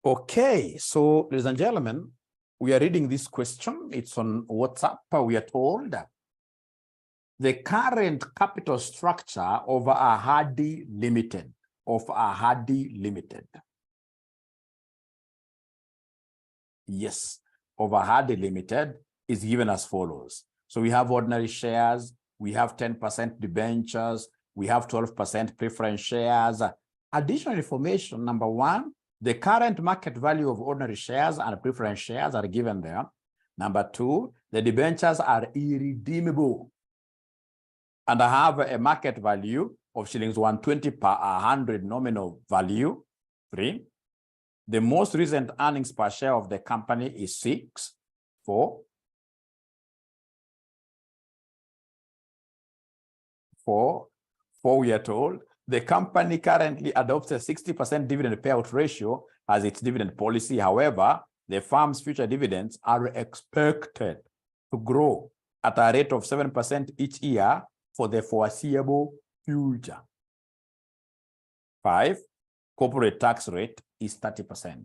Okay, so ladies and gentlemen, we are reading this question. It's on WhatsApp. We are told the current capital structure of 𝐂𝐅𝐷 Limited, Yes, of 𝐂𝐅𝐷 Limited is given as follows. So we have ordinary shares, we have 10% debentures, we have 12% preference shares. Additional information, number one, the current market value of ordinary shares and preference shares are given there. Number two, the debentures are irredeemable. And I have a market value of shillings 120 per 100 nominal value. 3. The most recent earnings per share of the company is 6. 4. 4, we are told the company currently adopts a 60% dividend payout ratio as its dividend policy. However, the firm's future dividends are expected to grow at a rate of 7% each year for the foreseeable future. 5, corporate tax rate is 30%.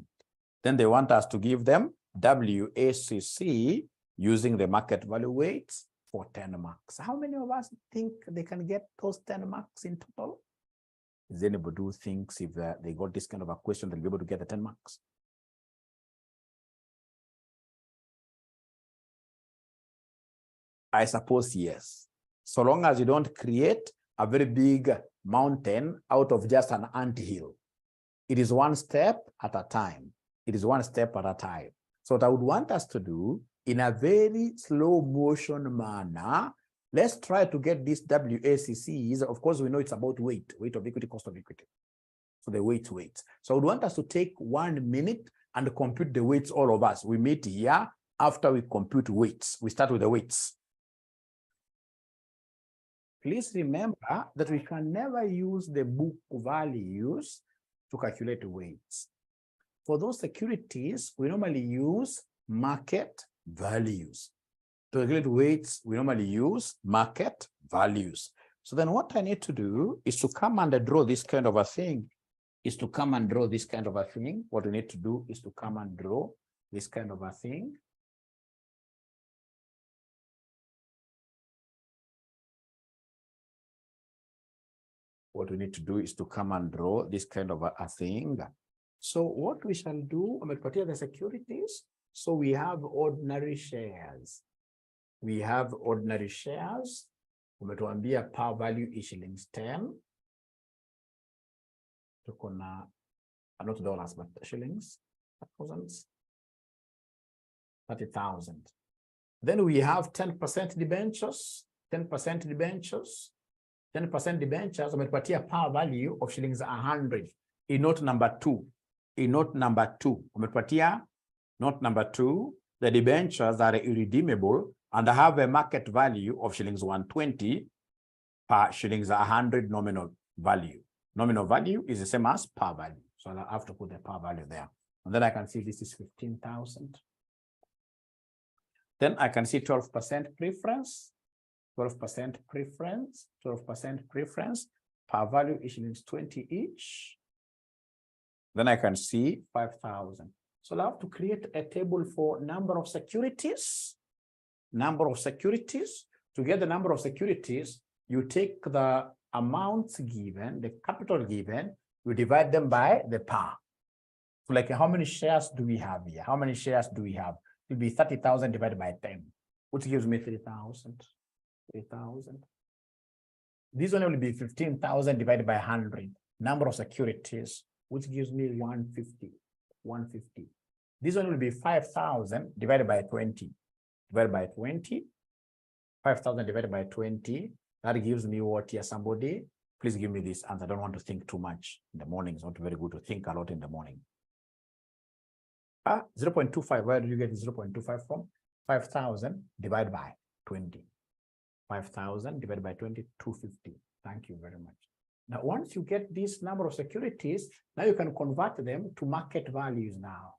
Then they want us to give them WACC using the market value weights for 10 marks. How many of us think they can get those 10 marks in total? Is anybody who thinks if they got this kind of a question, they'll be able to get the 10 marks? I suppose yes. So long as you don't create a very big mountain out of just an anthill. It is one step at a time. It is one step at a time. So what I would want us to do in a very slow motion manner, let's try to get these WACCs. Of course, we know it's about weight of equity, cost of equity. So the weights. So I would want us to take 1 minute and compute the weights, all of us. We meet here after we compute weights. We start with the weights. Please remember that we can never use the book values to calculate weights. For those securities, we normally use market values. To calculate weights, we normally use market values. So then what I need to do is to come and draw this kind of a thing. What we need to do is to come and draw this kind of a thing. What we need to do is to come and draw this kind of a thing. So what we shall do, I'm going to put here the securities. So we have ordinary shares. We have ordinary shares. Umetuambia par value is shillings 10. Not dollars, but shillings, thousands, 30,000. Then we have 10% debentures, 10% debentures. 10% debentures, umetupatia par value of shillings 100. In note number 2. Umetupatia note number 2, the debentures are irredeemable and have a market value of shillings 120 per shillings 100 nominal value. Nominal value is the same as par value. So I'll have to put the par value there. And then I can see this is 15,000. Then I can see 12% preference. 12% preference, par value is shillings 20 each. Then I can see 5,000. So I'll have to create a table for number of securities. To get the number of securities, you take the amounts given, the capital given, you divide them by the par. So like how many shares do we have here? It will be 30,000 divided by 10, which gives me 3,000. 3,000. This one will be 15,000 divided by 100. Number of securities, which gives me 150. This one will be 5,000 divided by 20. 5,000 divided by 20. That gives me what here? Somebody, please give me this answer. I don't want to think too much in the morning. It's not very good to think a lot in the morning. 0.25. Where did you get 0.25 from? 5,000 divided by 20. 5,000 divided by 20, 250. Thank you very much. Now, once you get this number of securities, now you can convert them to market values now.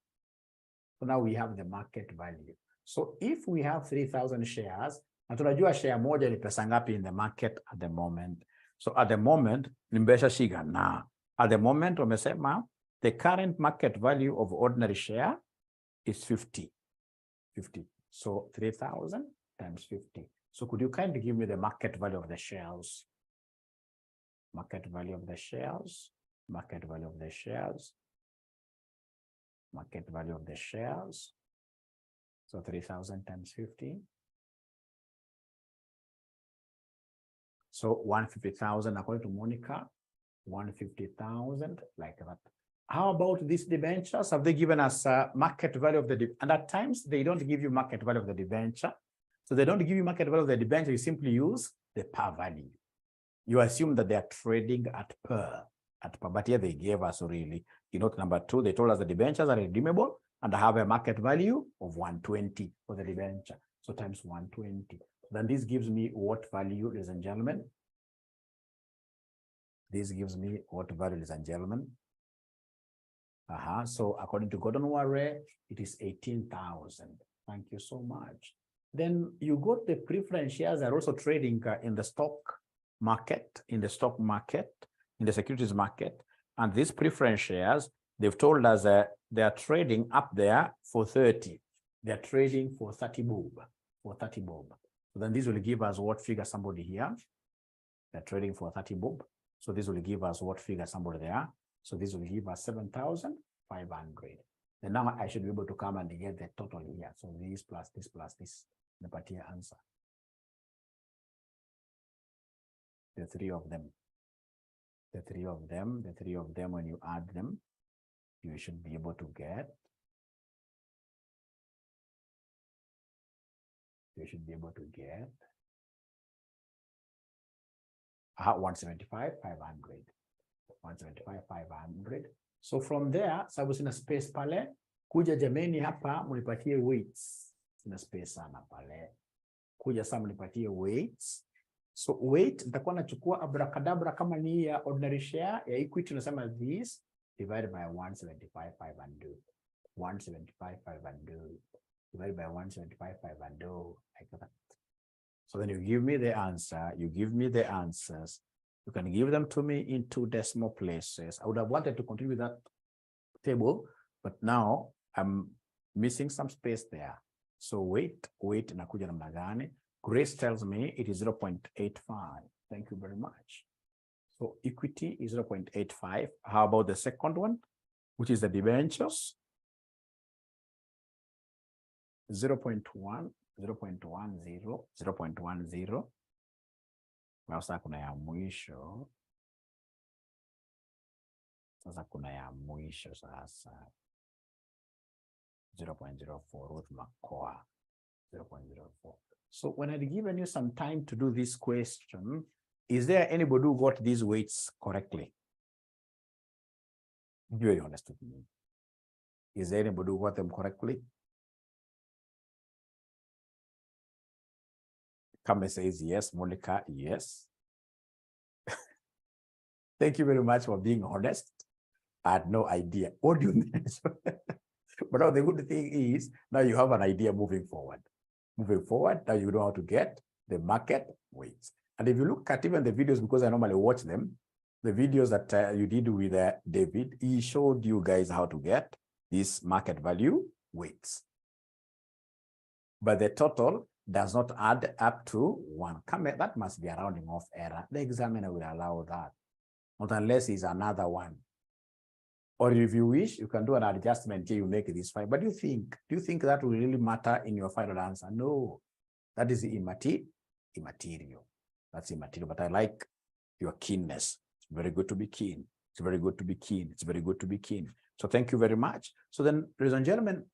So now we have the market value. So if we have 3,000 shares, na tunajua share moja ni pesa ngapi in the market at the moment. So at the moment, nimesha shiga na. At the moment, wamesema The current market value of ordinary share is 50. So 3,000 times 50. So could you kindly give me the market value of the shares? Market value of the shares, market value of the shares, market value of the shares. So 3,000 times 50. So 150,000 according to Monica, 150,000 like that. How about these debentures? Have they given us a market value of the, and at times they don't give you market value of the debenture. So they don't give you market value of the debenture, you simply use the par value. You assume that they are trading at par, but here they gave us really, you know, number 2, they told us the debentures are redeemable and have a market value of 120 for the debenture. So times 120. Then this gives me what value, ladies and gentlemen? This gives me what value, ladies and gentlemen? So according to Gordon Warre, it is 18,000. Thank you so much. Then you got the preference shares are also trading in the stock market, in the securities market. And these preference shares, they've told us they are trading up there for 30. They're trading for 30 bob, So then this will give us what figure, somebody here? They're trading for 30 bob. So this will give us what figure, somebody there? So this will give us 7,500. And now I should be able to come and get the total here. So this plus this plus this, the particular answer. The three of them, when you add them, you should be able to get, 175,500. 175,500. So from there, sababu sina space pale, kuja jameni hapa mnipatie weights. Sina space sana pale. Kuja sasa mnipatie weights. So weight nitakuwa nachukua abracadabra kama ni ya ordinary share ya equity, tunasema this divided by 175,500. 175,500 divided by 175,500 like that. So then you give me the answer, you give me the answers. You can give them to me in 2 decimal places. I would have wanted to continue with that table, but now I'm missing some space there. So weight inakuja namna gani? Grace tells me it is 0.85. Thank you very much. So equity is 0.85. How about the second one, which is the debentures? 0.1, 0.10, 0.10. Sasa kuna ya mwisho. Sasa 0.04 with Makoa. 0.04. So when I'd given you some time to do this question, is there anybody who got these weights correctly? Be very honest with me. Is there anybody who got them correctly? Kame says yes. Monica, yes. Thank you very much for being honest. I had no idea. What do you mean? But now the good thing is, now you have an idea moving forward. Moving forward, now you know how to get the market weights. And if you look at even the videos, because I normally watch them, the videos that you did with David, he showed you guys how to get this market value weights. But the total does not add up to 1. That must be a rounding off error. The examiner will allow that. Not unless it's another one. Or if you wish, you can do an adjustment here, you make this 5. But do you think that will really matter in your final answer? No, that is immaterial. That's immaterial, but I like your keenness. It's very good to be keen. It's very good to be keen. It's very good to be keen. So thank you very much. So then, ladies and gentlemen,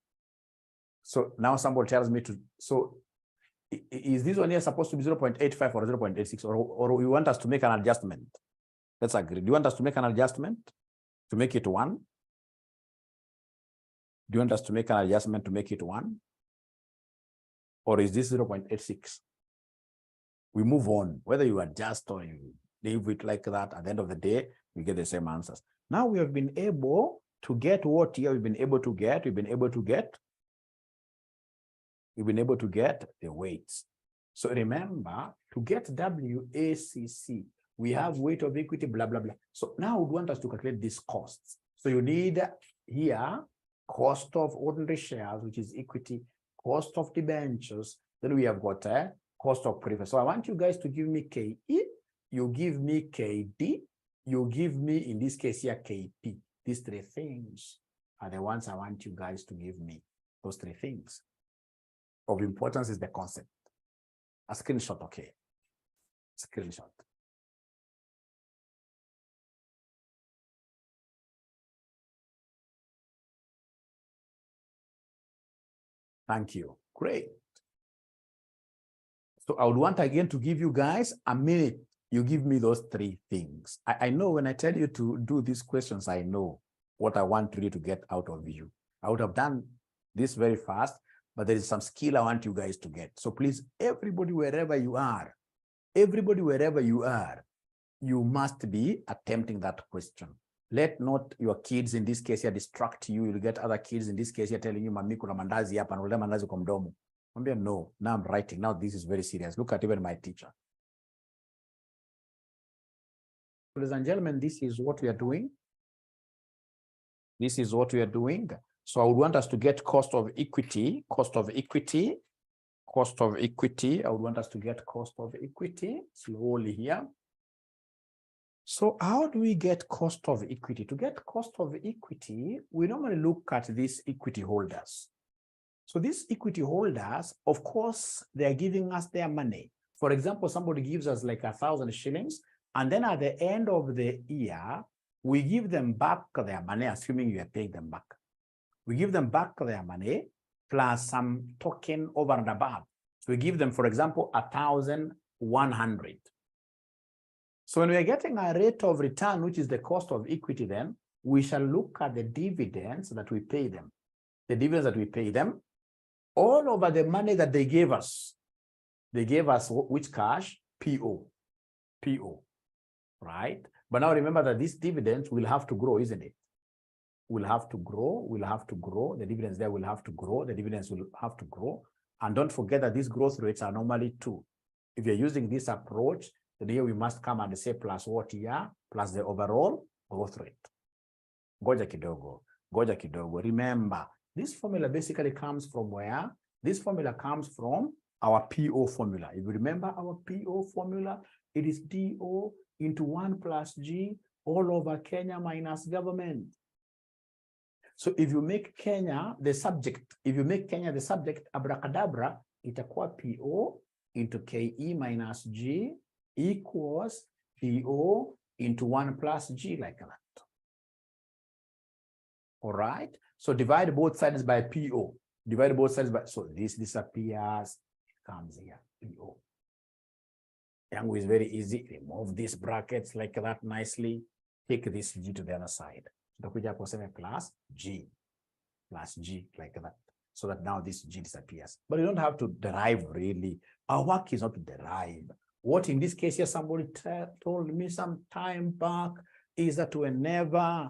so now somebody tells me to, so is this one here supposed to be 0.85 or 0.86, or you want us to make an adjustment? Let's agree. Do you want us to make an adjustment to make it 1? Do you want us to make an adjustment to make it 1? Or is this 0.86? We move on, whether you adjust or you leave it like that. At the end of the day, we get the same answers. Now we have been able to get what here we've been able to get the weights. So remember, to get WACC, we have weight of equity, blah, blah, blah. So now we want us to calculate these costs. So you need here cost of ordinary shares, which is equity, cost of debentures. Then we have got cost of preference. So I want you guys to give me KE, you give me KD, you give me, in this case here, KP. These three things are the ones I want you guys to give me. Those three things. Of importance is the concept. A screenshot, okay. Screenshot. Thank you. Great. So I would want again to give you guys a minute. You give me those three things. I know when I tell you to do these questions, I know what I want really to get out of you. I would have done this very fast, but there is some skill I want you guys to get. So please, everybody, wherever you are, you must be attempting that question. Let not your kids in this case here distract you. You'll get other kids in this case here telling you, Mami, kuna mandazi hapa, na mandazi kwa mdomo. No, now I'm writing. Now this is very serious. Look at even my teacher. Ladies and gentlemen, this is what we are doing. This is what we are doing. So I would want us to get cost of equity. I would want us to get cost of equity slowly here. So how do we get cost of equity? To get cost of equity, we normally look at these equity holders. So these equity holders, of course, they are giving us their money. For example, somebody gives us like 1,000 shillings, and then at the end of the year, we give them back their money, assuming you are paying them back. We give them back their money plus some token over and above. So we give them, for example, 1,100. So when we are getting a rate of return, which is the cost of equity, then we shall look at the dividends that we pay them. The dividends that we pay them all over the money that they gave us. They gave us which cash? PO, right? But now remember that these dividends will have to grow, isn't it? Will have to grow, the dividends there will have to grow, the dividends will have to grow. And don't forget that these growth rates are normally 2. If you're using this approach, then here we must come and say plus what here, plus the overall growth rate. Goja kidogo. Remember, this formula basically comes from where? This formula comes from our PO formula. If you remember our PO formula, it is DO into 1 plus G all over Kenya minus government. So if you make Kenya the subject, abracadabra, itakuwa PO into KE minus G equals PO into 1 plus G, like that. All right. So divide both sides by PO. So this disappears, it comes here, PO. Yangu is very easy. Remove these brackets like that nicely. Take this G to the other side. Plus G, like that. So that now this G disappears. But you don't have to derive really. Our work is not to derive. What in this case here, somebody told me some time back is that whenever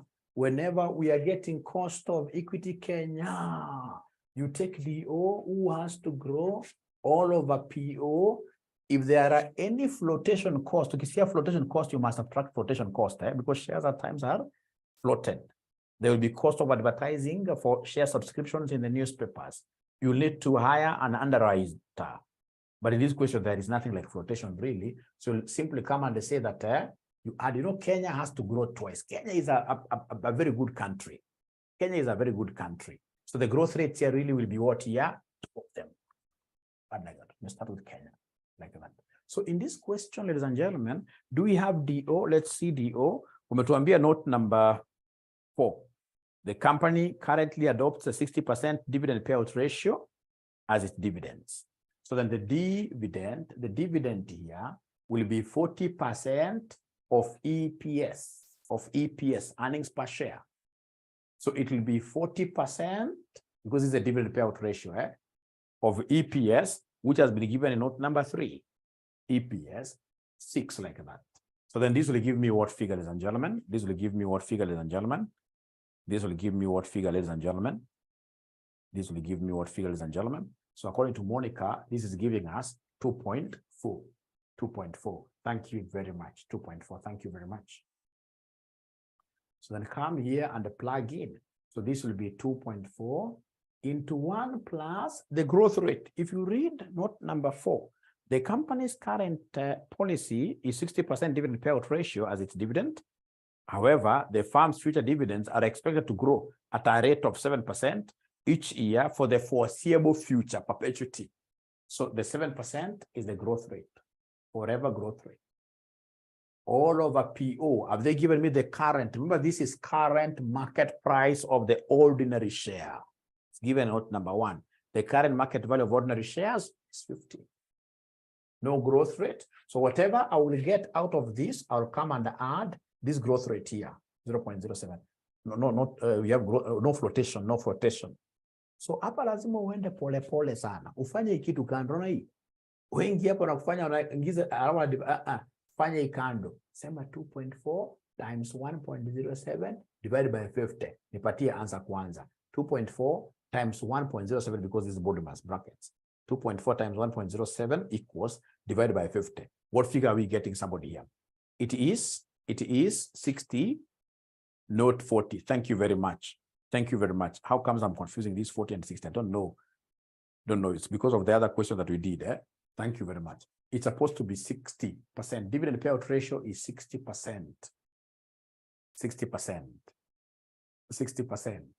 we are getting cost of equity Kenya, you take DO who has to grow all over PO. If there are any flotation cost, you see a flotation cost, you must subtract flotation cost, because shares at times are floated. There will be cost of advertising for share subscriptions in the newspapers. You need to hire an underwriter. But in this question, there is nothing like flotation really. So you'll simply come and say that you add, Kenya has to grow twice. Kenya is a very good country. So the growth rates here really will be what here? Two of them. But like that. Let's start with Kenya, like that. So in this question, ladies and gentlemen, do we have DO? Let's see DO. Umetuambia note number 4. The company currently adopts a 60% dividend payout ratio as its dividends. So then the dividend here will be 40% of EPS, earnings per share. So it will be 40%, because it's a dividend payout ratio, of EPS, which has been given in note number 3, EPS 6, like that. So then this will give me what figure, ladies and gentlemen? This will give me what figure, ladies and gentlemen? This will give me what figure, ladies and gentlemen? This will give me what figure, ladies and gentlemen? So according to Monica, this is giving us 2.4. 2.4. Thank you very much. 2.4. Thank you very much. So then come here and plug in. So this will be 2.4 into 1 plus the growth rate. If you read note number 4, the company's current policy is 60% dividend payout ratio as its dividend. However, the firm's future dividends are expected to grow at a rate of 7% each year for the foreseeable future, perpetuity. So the 7% is the growth rate, forever growth rate. All over PO, have they given me the current? Remember, this is current market price of the ordinary share. It's given note number 1. The current market value of ordinary shares is 50. No growth rate. So whatever I will get out of this, I'll come and add this growth rate here, 0.07. We have no flotation, no flotation. So hapa lazima uende pole pole sana. Ufanye kitu kando na hii. Wengi hapo na kufanya unaingiza alama fanya ikando. Sema 2.4 times 1.07 divided by 50. Nipatie answer kwanza. 2.4 times 1.07 because this is body mass brackets. 2.4 times 1.07 equals divided by 50. What figure are we getting somebody here? It is 60, not 40. Thank you very much. Thank you very much. How comes I'm confusing these 40 and 60? I don't know. It's because of the other question that we did. Thank you very much. It's supposed to be 60%. Dividend payout ratio is 60%. 60%. 60%.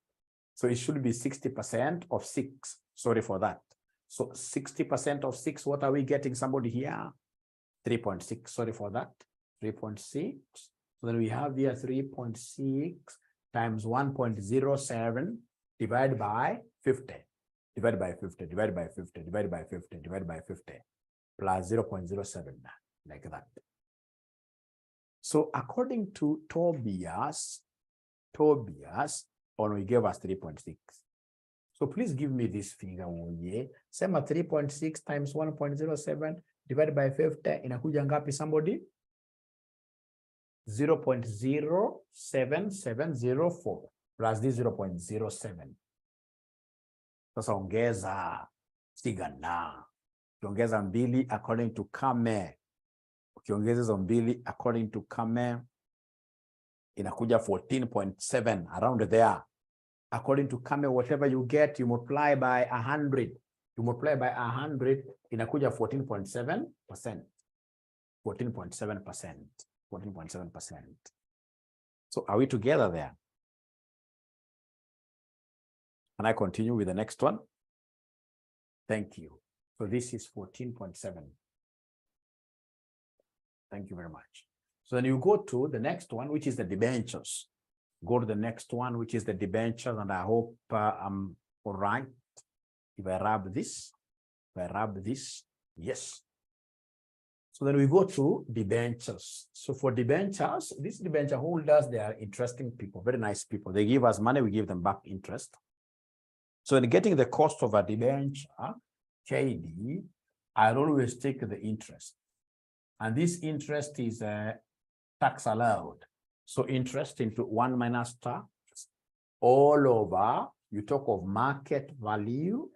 So it should be 60% of 6. Sorry for that. So 60% of 6, what are we getting somebody here? 3.6. Sorry for that. 3.6. So then we have here 3.6 times 1.07 divided by 50. Divided by 50, divided by 50, divided by 50, divided by 50, plus 0.07, like that. So according to Tobias, only gave us 3.6. So please give me this figure. Same 3.6 times 1.07 divided by 50 inakuja ngapi somebody? 0.07704 plus this 0.07. Sasa ongeza sigana. Ukiongeza mbili according to Kame. Ukiongeza hizo mbili according to Kame inakuja 14.7 around there. According to Kame, whatever you get, you multiply by 100. You multiply by 100 inakuja 14.7%. 14.7%. 14.7%. So are we together there? Can I continue with the next one? Thank you. So this is 14.7. Thank you very much. So then you go to the next one, which is the debentures. Go to the next one, which is the debentures, and I hope I'm all right. If I rub this, yes. So then we go to debentures. So for debentures, these debenture holders, they are interesting people, very nice people. They give us money, we give them back interest. So in getting the cost of a debenture, KD, I'll always take the interest. And this interest is tax allowed. So interest into 1 minus tax all over, you talk of market value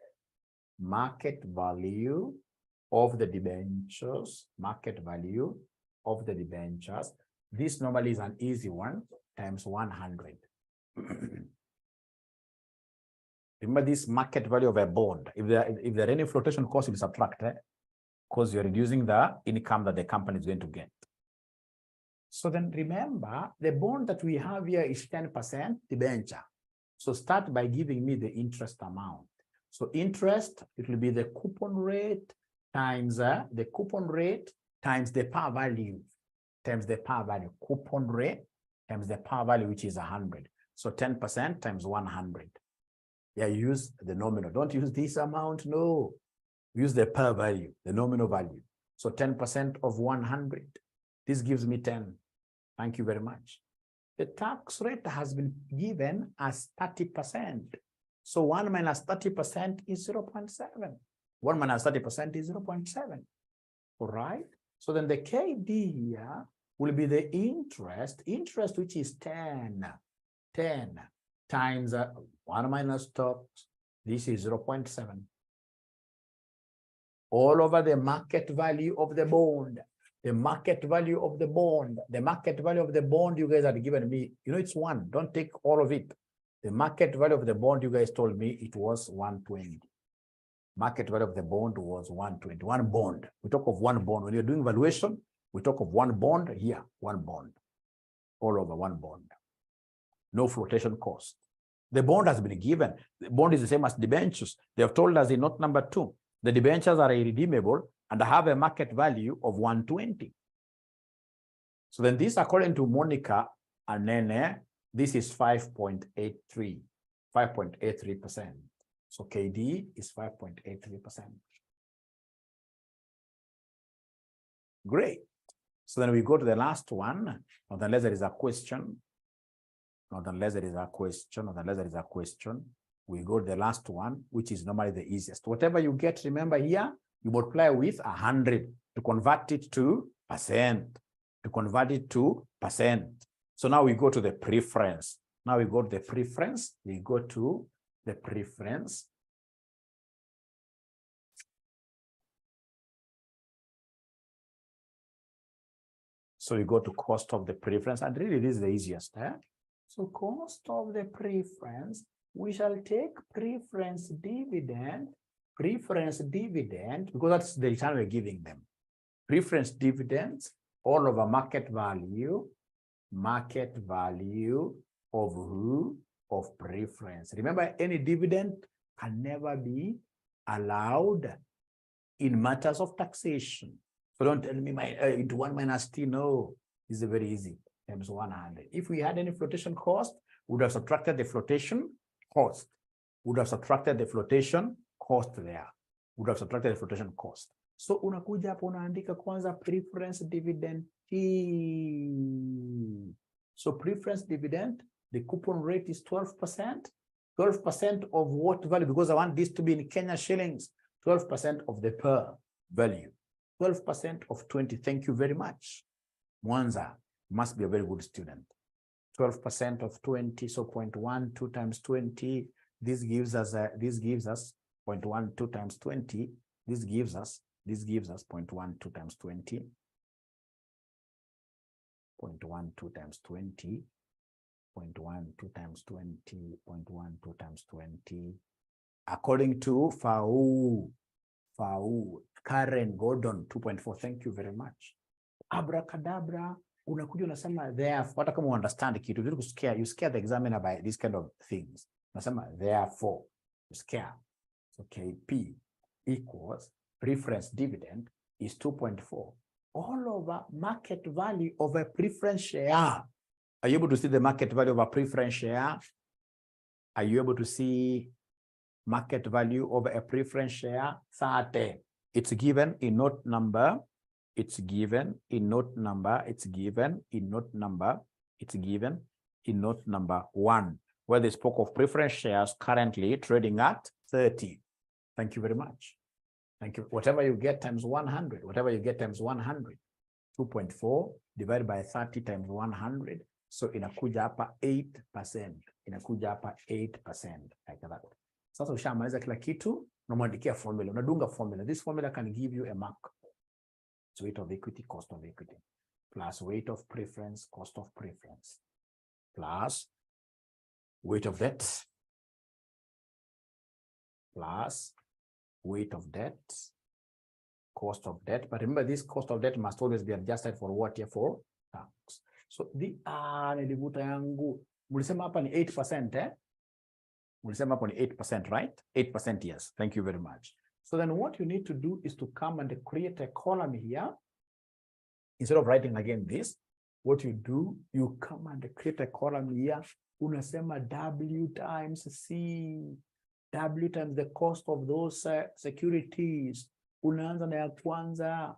of the debentures, market value of the debentures. This normally is an easy one, times 100. Remember this market value of a bond. If there are any flotation costs, you subtract it because you're reducing the income that the company is going to get. So then remember, the bond that we have here is 10% debenture. So start by giving me the interest amount. So interest, it will be the coupon rate times the coupon rate times the par value, times the par value. Coupon rate times the par value, which is 100. So 10% times 100. Yeah, use the nominal. Don't use this amount, no. Use the par value, the nominal value. So 10% of 100. This gives me 10. Thank you very much. The tax rate has been given as 30%. So 1 minus 30% is 0.7. 1 minus 30% is 0.7. All right. So then the KD here will be the interest, which is 10 times 1 minus tax. This is 0.7. All over the market value of the bond. The market value of the bond. The market value of the bond you guys had given me, you know, it's 1. Don't take all of it. The market value of the bond you guys told me it was 120. Market value of the bond was 120. One bond. We talk of one bond. When you're doing valuation, we talk of one bond here, one bond. All over one bond. No flotation cost. The bond has been given. The bond is the same as debentures. They have told us in note number 2, the debentures are irredeemable and have a market value of 120. So then this, according to Monica and Nene, this is 5.83, 5.83%. So KD is 5.83%. Great. So then we go to the last one, not unless there is a question. Not unless there is a question, not unless there is a question. We go to the last one, which is normally the easiest. Whatever you get, remember here, you multiply with 100 to convert it to percent. To convert it to percent. So now we go to the preference. Now we go to the preference. We go to the preference. So we go to cost of the preference, and really this is the easiest. So cost of the preference, we shall take preference dividend, because that's the return we're giving them. Preference dividends all over market value of who? Of preference. Remember, any dividend can never be allowed in matters of taxation. So don't tell me into 1 minus t. No, it's very easy. Times 100. If we had any flotation cost, we would have subtracted the flotation cost. Would have subtracted the flotation cost there. Would have subtracted the flotation cost. So unakuja hapo unaandika kwanza preference dividend T. So preference dividend, the coupon rate is 12%. 12% of what value? Because I want this to be in Kenya shillings. 12% of the per value. 12% of 20. Thank you very much. Mwanza must be a very good student. 12% of 20, so 0.12 times 20. This gives us 0.12 times 20. This gives us 0.12 times 20. 0.12 times 20. 0.12 times 20. 0.12 times 20. According to FAU, Karen Gordon, 2.4. Thank you very much. Abracadabra, unakuja unasema therefore, hata kama understand kitu, you scare the examiner by these kind of things. Unasema therefore, you scare. So KP equals preference dividend is 2.4 all over market value of a preference share. Are you able to see the market value of a preference share? Are you able to see market value of a preference share? 30. It's given in note number. It's given in note number. It's given in note number. It's given in note number 1, where they spoke of preference shares currently trading at 30. Thank you very much. Thank you. Whatever you get times 100, whatever you get times 100, 2.4 divided by 30 times 100. So inakuja hapa 8%. Inakuja hapa 8%. Like that. Sasa ushamaliza kila kitu, unamwandikia formula, unadunga formula. This formula can give you a mark. It's weight of equity, cost of equity, plus weight of preference, cost of preference, plus weight of debt, plus weight of debt, cost of debt. But remember, this cost of debt must always be adjusted for what? Here for tax. So the nilivuta yangu mulisema hapa ni 8%, eh? Mulisema hapa ni 8%, right? 8%, yes. Thank you very much. So then what you need to do is to come and create a column here. Instead of writing again this, what you do, you come and create a column here. Unasema W times C. W times the cost of those securities. Unaanza na ya kwanza.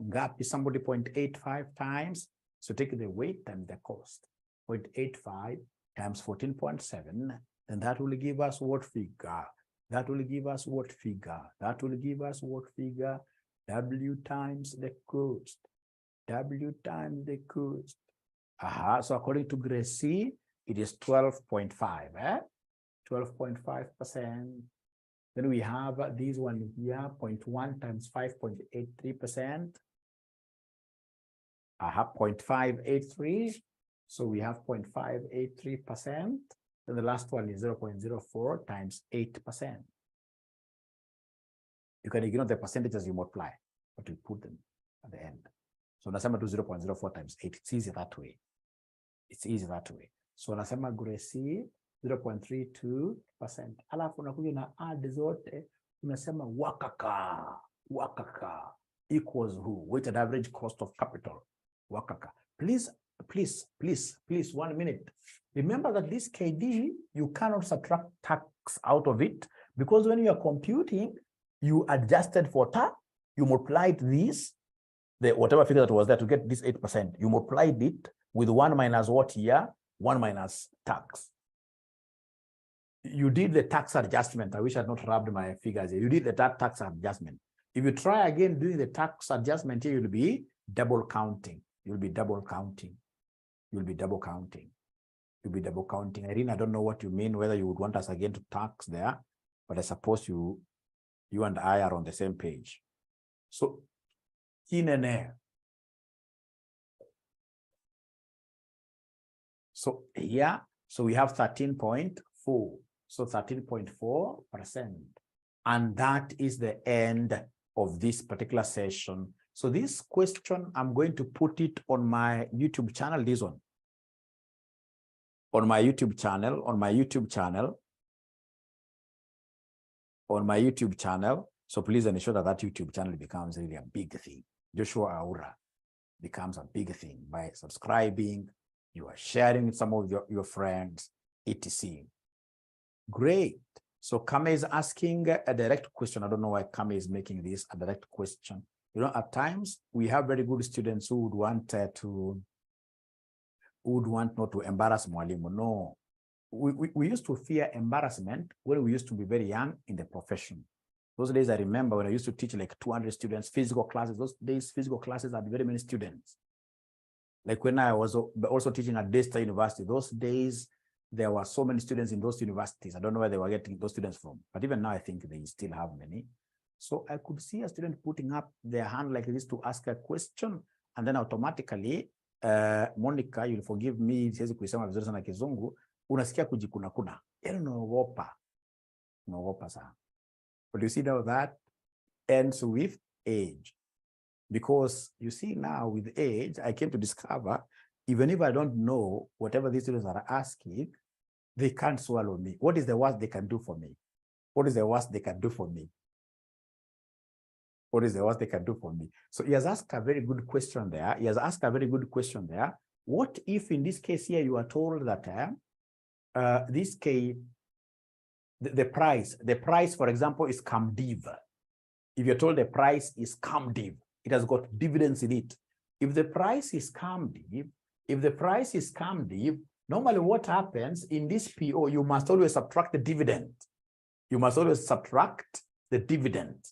Ngapi? Somebody 0.85 times. So take the weight and the cost. 0.85 times 14.7. And that will give us what figure? That will give us what figure? That will give us what figure? W times the cost. W times the cost. So according to Grace C, it is 12.5. 12.5%. Then we have this one here, 0.1 times 5.83%. I have 0.583. So we have 0.583%. Then the last one is 0.04 times 8%. You can ignore the percentages you multiply, but you put them at the end. So nasema to 0.04 times 8. It's easy that way. It's easy that way. So nasema Gracie 0.32%. Alafu unakuja na add zote, unasema wakaka equals who? Weighted average cost of capital. Wakaka. Please, 1 minute. Remember that this KD, you cannot subtract tax out of it, because when you are computing, you adjusted for tax, you multiplied this, the whatever figure that was there to get this 8%, you multiplied it with 1 minus what here? 1 minus tax. You did the tax adjustment. I wish I had not rubbed my figures here. You did the tax adjustment. If you try again doing the tax adjustment here, you'll be double counting. You'll be double counting. You'll be double counting. You'll be double counting. Irene, I don't know what you mean, whether you would want us again to tax there, but I suppose you and I are on the same page. So, kinene. So here, so we have 13.4. So 13.4%. And that is the end of this particular session. So this question, I'm going to put it on my YouTube channel, this one. On my YouTube channel, So please ensure that YouTube channel becomes really a big thing. Joshua Aura becomes a big thing by subscribing, you are sharing with some of your friends, etc. Great. So Kame is asking a direct question. I don't know why Kame is making this a direct question. You know, at times we have very good students who would want not to embarrass Mwalimu. No, we used to fear embarrassment when we used to be very young in the profession. Those days I remember when I used to teach like 200 students, physical classes. Those days physical classes had very many students. Like when I was also teaching at Daystar University, those days there were so many students in those universities. I don't know where they were getting those students from, but even now I think they still have many. So I could see a student putting up their hand like this to ask a question, and then automatically, Monica, you'll forgive me, siwezi kuisema vizuri sana Kizungu, unasikia kujikuna. Unaogopa sana. But you see now that ends with age. Because you see now with age, I came to discover, even if I don't know whatever these students are asking, they can't swallow me. What is the worst they can do for me? What is the worst they can do for me? What is the worst they can do for me? So he has asked a very good question there. What if in this case here, you are told that this case, the price, for example, is 𝐶𝐿. If you're told the price is 𝐶𝐿, it has got dividends in it. If the price is 𝐶𝐿, normally what happens in this PO, you must always subtract the dividend. You must always subtract the dividend,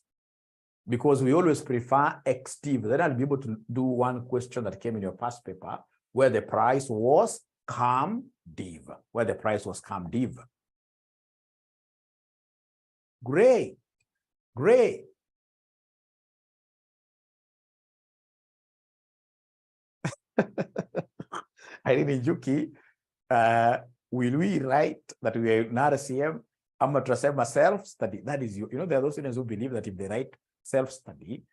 because we always prefer 𝐸. Then I'll be able to do one question that came in your past paper where the price was 𝐶𝐿. Great. Irene Juki, will we write that we are in RCM? I'm going to say self-study. That is, you know, there are those students who believe that if they write self-study,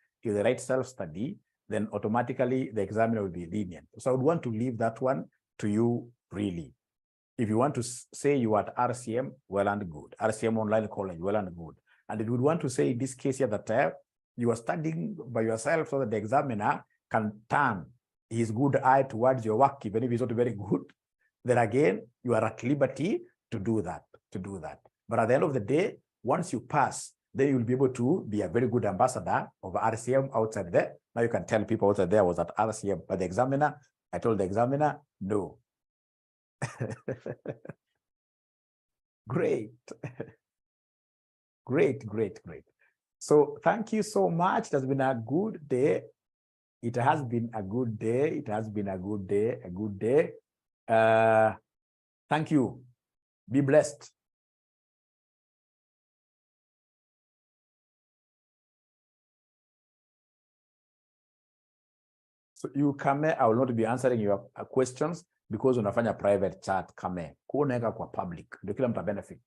then automatically the examiner will be lenient. So I would want to leave that one to you, really. If you want to say you are at RCM, well and good. RCM Online College, well and good. And if you would want to say in this case here that you are studying by yourself so that the examiner can turn his good eye towards your work, even if it's not very good, then again, you are at liberty to do that. But at the end of the day, once you pass, then you'll be able to be a very good ambassador of RCM outside there. Now you can tell people outside there I was at RCM, but the examiner, I told the examiner, no. Great. Great. So thank you so much. It has been a good day. Thank you. Be blessed. So you Kame, I will not be answering your questions because unafanya private chat Kame. Kuoneka kwa public. Ndio kila mtu benefit.